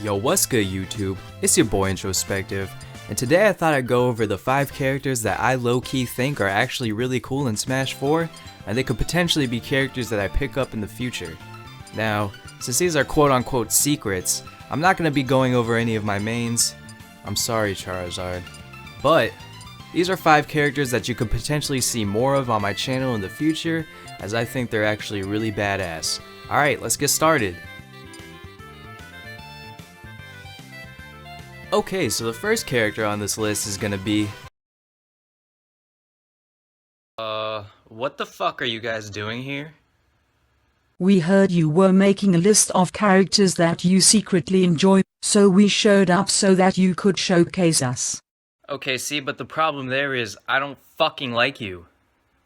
Yo, what's good YouTube? It's your boy Introspective, and today I thought I'd go over the 5 characters that I low-key think are actually really cool in Smash 4, and they could potentially be characters that I pick up in the future. Now, since these are quote-unquote secrets, I'm not going to be going over any of my mains. I'm sorry, Charizard. But, these are 5 characters that you could potentially see more of on my channel in the future, as I think they're actually really badass. Alright, let's get started. Okay, so the first character on this list is gonna be... what the fuck are you guys doing here? We heard you were making a list of characters that you secretly enjoy, so we showed up so that you could showcase us. Okay, see, but the problem there is, I don't fucking like you.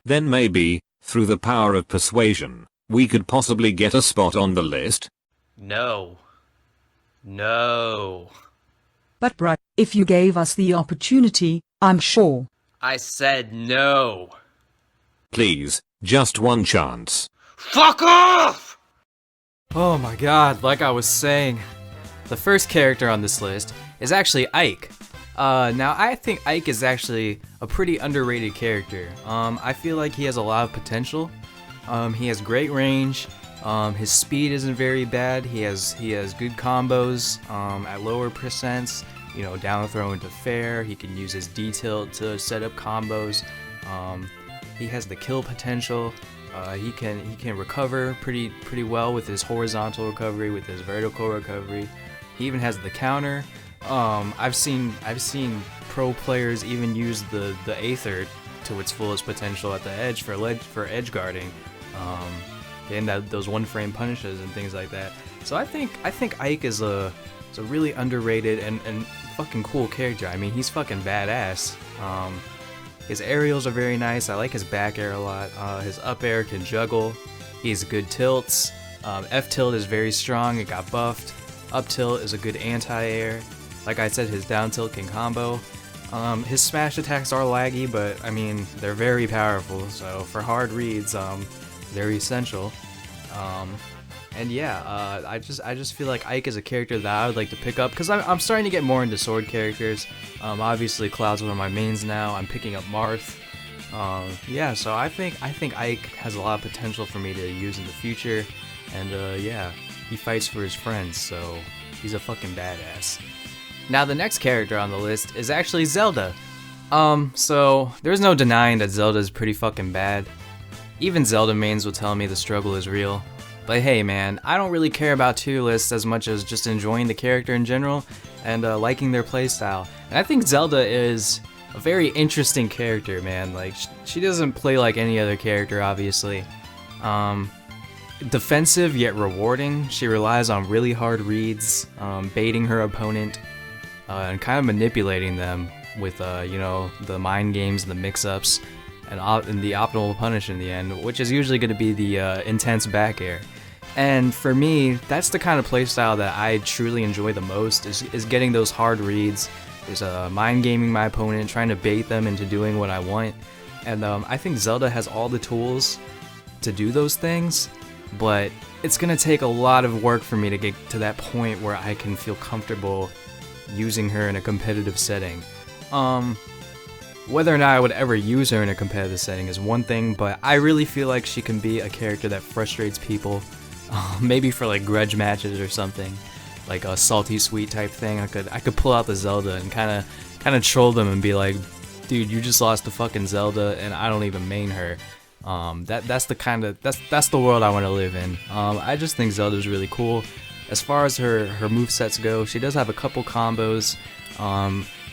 Then maybe, through the power of persuasion, we could possibly get a spot on the list? No. No. But bruh, if you gave us the opportunity, I'm sure. I said no. Please, just one chance. Fuck off! Oh my god, like I was saying, the first character on this list is actually Ike. Now I think Ike is actually a pretty underrated character. I feel like he has a lot of potential. He has great range. His speed isn't very bad. He has good combos at lower percents. You know, down throw into fair. He can use his D-tilt to set up combos. He has the kill potential. He can recover pretty well with his horizontal recovery, with his vertical recovery. He even has the counter. I've seen pro players even use the Aether to its fullest potential at the edge for edge guarding. Getting those one-frame punishes and things like that. So I think Ike is a really underrated and fucking cool character. I mean, he's fucking badass. His aerials are very nice. I like his back air a lot. His up air can juggle. He has good tilts. F tilt is very strong. It got buffed. Up tilt is a good anti-air. Like I said, his down tilt can combo. His smash attacks are laggy, but I mean, they're very powerful. So for hard reads, they're essential. And yeah, I just feel like Ike is a character that I would like to pick up because I'm starting to get more into sword characters. Obviously Cloud's one of my mains now. I'm picking up Marth. Yeah, so I think Ike has a lot of potential for me to use in the future. And yeah, he fights for his friends, so he's a fucking badass. Now the next character on the list is actually Zelda. So there's no denying that Zelda is pretty fucking bad. Even Zelda mains will tell me the struggle is real. But hey man, I don't really care about tier lists as much as just enjoying the character in general and liking their playstyle. And I think Zelda is a very interesting character, man. Like, she doesn't play like any other character, obviously. Defensive yet rewarding. She relies on really hard reads, baiting her opponent, and kind of manipulating them with, you know, the mind games and the mix-ups. And the optimal punish in the end, which is usually going to be the intense back air. And for me, that's the kind of playstyle that I truly enjoy the most, is getting those hard reads, is mind gaming my opponent, trying to bait them into doing what I want. And I think Zelda has all the tools to do those things, but it's going to take a lot of work for me to get to that point where I can feel comfortable using her in a competitive setting. Whether or not I would ever use her in a competitive setting is one thing, but I really feel like she can be a character that frustrates people. Maybe for like grudge matches or something, like a salty sweet type thing. I could pull out the Zelda and kind of troll them and be like, dude, you just lost to fucking Zelda and I don't even main her. That's the world I want to live in. I just think Zelda's really cool. As far as her movesets go, she does have a couple combos.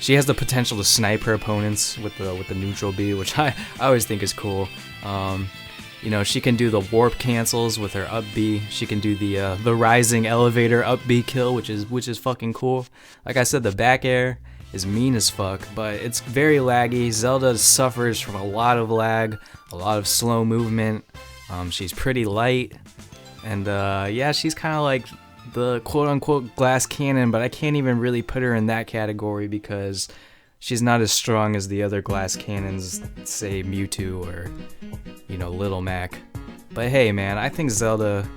She has the potential to snipe her opponents with the neutral B, which I always think is cool. You know, she can do the warp cancels with her up B. She can do the rising elevator up B kill, which is fucking cool. Like I said, the back air is mean as fuck, but it's very laggy. Zelda suffers from a lot of lag, a lot of slow movement. She's pretty light, and yeah, she's kind of like the quote-unquote glass cannon, but I can't even really put her in that category because she's not as strong as the other glass cannons, say Mewtwo or, you know, Little Mac. But hey man, I think Zelda,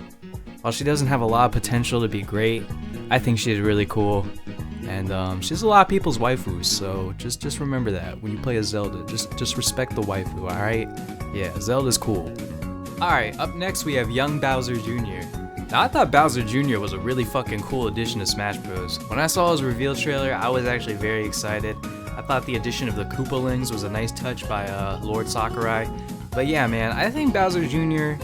while she doesn't have a lot of potential to be great, I think she's really cool, and she's a lot of people's waifus. So just remember that when you play a Zelda, just respect the waifu. All right? Yeah, Zelda's cool. All right, up next we have young Bowser Jr. Now I thought Bowser Jr. was a really fucking cool addition to Smash Bros. When I saw his reveal trailer, I was actually very excited. I thought the addition of the Koopalings was a nice touch by Lord Sakurai. But yeah, man, I think Bowser Jr.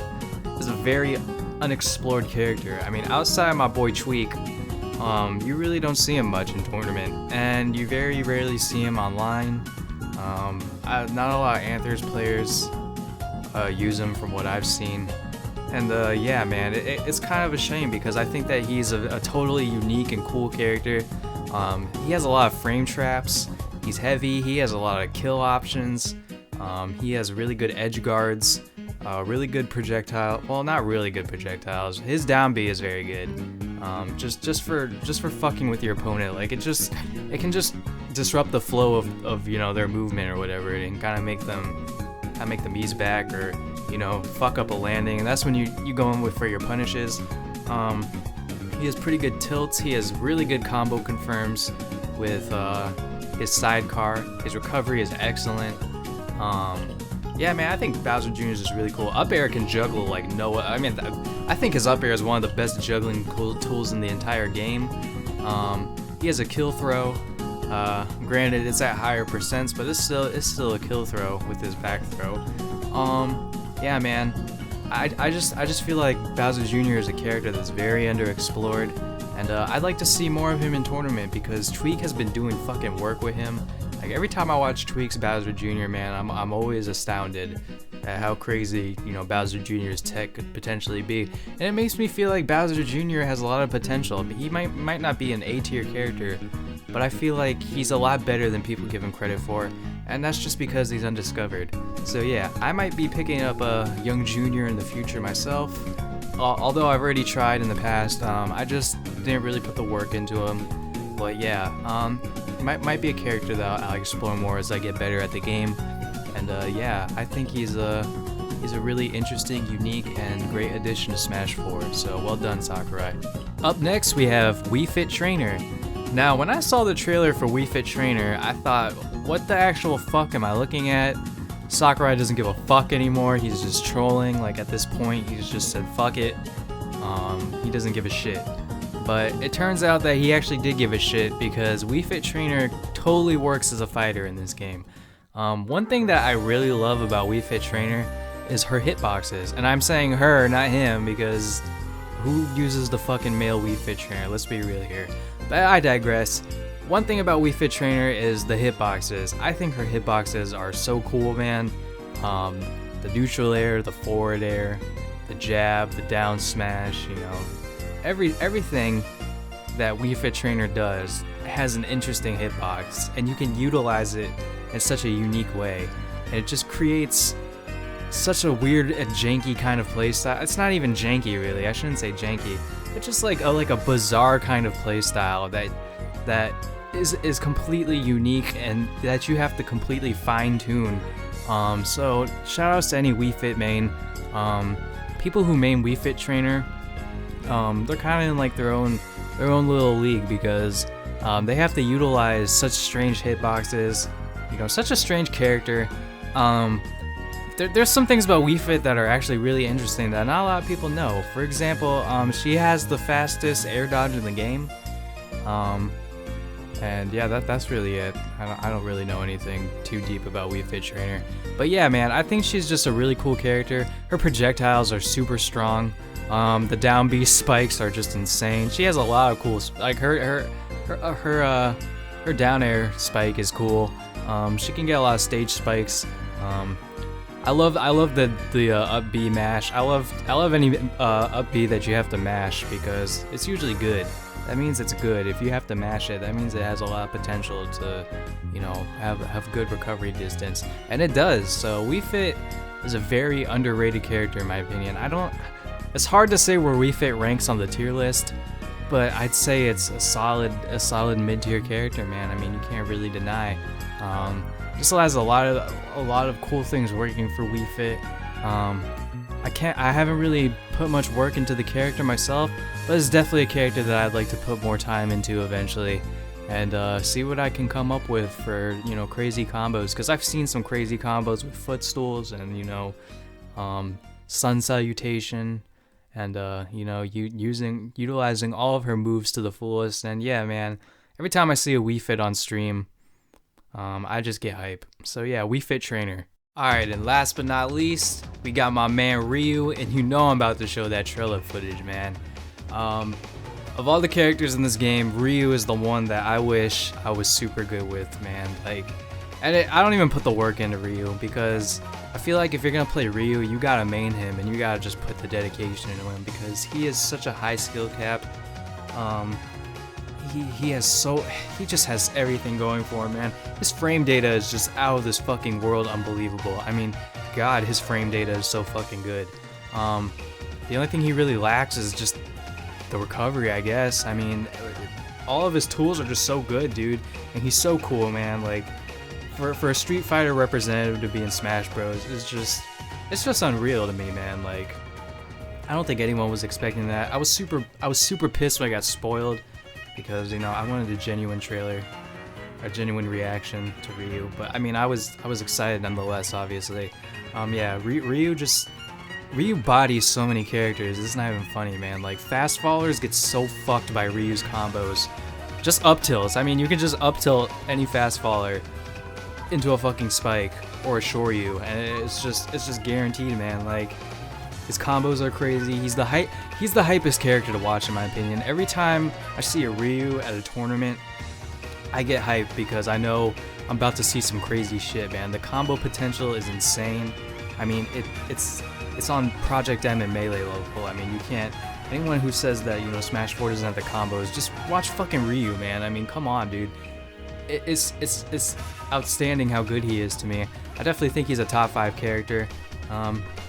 is a very unexplored character. I mean, outside my boy Tweak, you really don't see him much in tournament, and you very rarely see him online. Not a lot of Anthers players use him from what I've seen. And yeah, man, it's kind of a shame because I think that he's a totally unique and cool character. He has a lot of frame traps, he's heavy, he has a lot of kill options, he has really good edge guards, really good projectile, well, not really good projectiles, his down B is very good, just for fucking with your opponent. Like it can just disrupt the flow of you know, their movement or whatever, and kind of make them ease back, or you know, fuck up a landing, and that's when you go in for your punishes. He has pretty good tilts, he has really good combo confirms with his sidecar, his recovery is excellent. Yeah, man, I think Bowser Jr. is just really cool. Up air can juggle like no, I mean, I think his up air is one of the best juggling tools in the entire game. He has a kill throw. Granted, it's at higher percents, but it's still a kill throw with his back throw. Yeah, man, I just feel like Bowser Jr. is a character that's very underexplored, and I'd like to see more of him in tournament because Tweak has been doing fucking work with him. Like every time I watch Tweak's Bowser Jr., man, I'm always astounded at how crazy, you know, Bowser Jr.'s tech could potentially be, and it makes me feel like Bowser Jr. has a lot of potential. He might not be an A-tier character, but I feel like he's a lot better than people give him credit for, and that's just because he's undiscovered. So yeah, I might be picking up a young Junior in the future myself, although I've already tried in the past. I just didn't really put the work into him. But yeah, might be a character that I'll explore more as I get better at the game. And yeah, I think he's a really interesting, unique, and great addition to Smash 4. So well done, Sakurai. Up next, we have Wii Fit Trainer. Now, when I saw the trailer for Wii Fit Trainer, I thought, what the actual fuck am I looking at? Sakurai doesn't give a fuck anymore, he's just trolling. Like at this point, he's just said fuck it. He doesn't give a shit. But it turns out that he actually did give a shit because Wii Fit Trainer totally works as a fighter in this game. One thing that I really love about Wii Fit Trainer is her hitboxes. And I'm saying her, not him, because who uses the fucking male Wii Fit Trainer? Let's be real here. But I digress. One thing about Wii Fit Trainer is the hitboxes. I think her hitboxes are so cool, man. The neutral air, the forward air, the jab, the down smash, you know. Everything that Wii Fit Trainer does has an interesting hitbox, and you can utilize it in such a unique way. And it just creates such a weird and janky kind of playstyle. It's not even janky, really. I shouldn't say janky. It's just like a bizarre kind of playstyle that is completely unique and that you have to completely fine-tune. So shoutouts to any Wii Fit main. People who main Wii Fit Trainer, they're kind of in like their own little league because they have to utilize such strange hitboxes. You know, such a strange character. There's some things about Wii Fit that are actually really interesting that not a lot of people know. For example, she has the fastest air dodge in the game. And yeah, that's really it. I don't really know anything too deep about Wii Fit Trainer. But yeah, man, I think she's just a really cool character. Her projectiles are super strong. The down B spikes are just insane. She has a lot of cool, like her down air spike is cool. She can get a lot of stage spikes. I love the up B mash. I love any up B that you have to mash because it's usually good. That means it's good. If you have to mash it, that means it has a lot of potential to, you know, have good recovery distance, and it does. So Wii Fit is a very underrated character in my opinion. It's hard to say where Wii Fit ranks on the tier list, but I'd say it's a solid mid-tier character, man. I mean, you can't really deny. Just has a lot of cool things working for Wii Fit. I haven't really put much work into the character myself, but it's definitely a character that I'd like to put more time into eventually, and see what I can come up with for, you know, crazy combos, because I've seen some crazy combos with footstools and, you know, sun salutation, and you know, utilizing all of her moves to the fullest. And yeah, man, every time I see a Wii Fit on stream, I just get hype. So yeah, Wii Fit Trainer. Alright, and last but not least, we got my man Ryu, and you know I'm about to show that trailer footage, man. Of all the characters in this game, Ryu is the one that I wish I was super good with, man. Like, and I don't even put the work into Ryu, because I feel like if you're gonna play Ryu, you gotta main him, and you gotta just put the dedication into him, because he is such a high skill cap. He just has everything going for him, man. His frame data is just out of this fucking world unbelievable. I mean, God, his frame data is so fucking good. The only thing he really lacks is just the recovery, I guess. I mean, all of his tools are just so good, dude, and he's so cool, man. Like, for a Street Fighter representative to be in Smash Bros, it's just unreal to me, man. Like, I don't think anyone was expecting that. I was super pissed when I got spoiled, because, you know, I wanted a genuine trailer, a genuine reaction to Ryu. But I mean, I was excited nonetheless, obviously. Yeah, Ryu bodies so many characters. It's not even funny, man. Like, fast followers get so fucked by Ryu's combos. Just up tilts. I mean, you can just up tilt any fast follower into a fucking spike or a Shoryu, and it's just guaranteed, man. Like, his combos are crazy. He's the hypest character to watch, in my opinion. Every time I see a Ryu at a tournament, I get hyped, because I know I'm about to see some crazy shit, man. The combo potential is insane. I mean, it's on Project M and Melee level. I mean, you can't. Anyone who says that, you know, Smash 4 doesn't have the combos, just watch fucking Ryu, man. I mean, come on, dude. It's outstanding how good he is to me. I definitely think he's a top 5 character.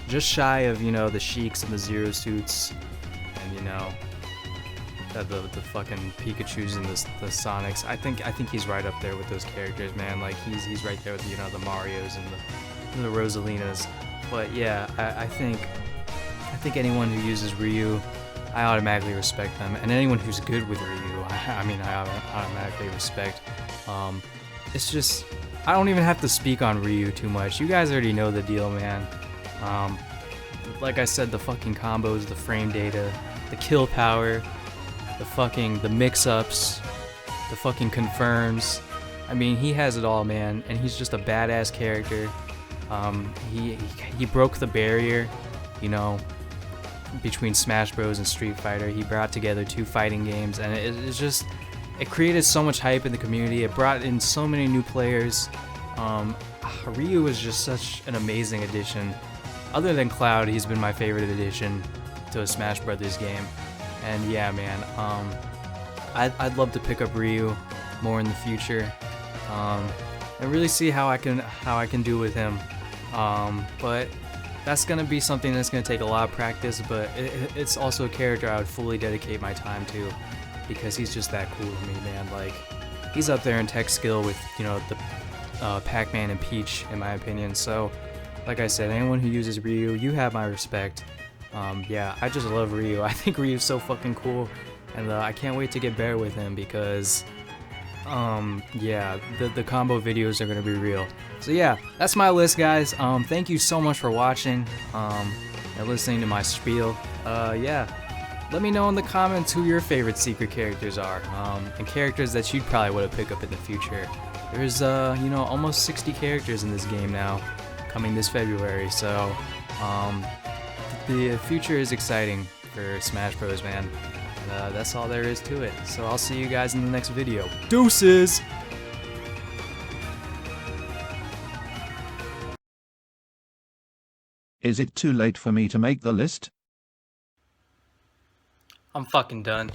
Just shy of, you know, the Sheiks and the Zero Suits, and, you know, the fucking Pikachus and the Sonics. I think he's right up there with those characters, man. Like, he's right there with, you know, the Marios and the Rosalinas. But yeah, I think anyone who uses Ryu, I automatically respect them, and anyone who's good with Ryu, I automatically respect. It's just, I don't even have to speak on Ryu too much. You guys already know the deal, man. Like I said, the fucking combos, the frame data, the kill power, the mix-ups, the fucking confirms. I mean, he has it all, man, and he's just a badass character. He broke the barrier, you know, between Smash Bros and Street Fighter. He brought together 2 fighting games, and it created so much hype in the community. It brought in so many new players. Ryu is just such an amazing addition. Other than Cloud, he's been my favorite addition to a Smash Brothers game. And yeah, man, I'd love to pick up Ryu more in the future, and really see how I can do with him. But that's gonna be something that's gonna take a lot of practice. But it's also a character I would fully dedicate my time to, because he's just that cool to me, man. Like, he's up there in tech skill with, you know, the Pac-Man and Peach, in my opinion. So, like I said, anyone who uses Ryu, you have my respect. Yeah, I just love Ryu. I think Ryu's so fucking cool, and I can't wait to get better with him, because yeah, the combo videos are gonna be real. So yeah, that's my list, guys. Thank you so much for watching and listening to my spiel. Yeah, let me know in the comments who your favorite secret characters are, and characters that you'd probably want to pick up in the future. There's you know, almost 60 characters in this game now, coming this February. So the future is exciting for Smash Bros, man. And that's all there is to it. So I'll see you guys in the next video. Deuces! Is it too late for me to make the list? I'm fucking done.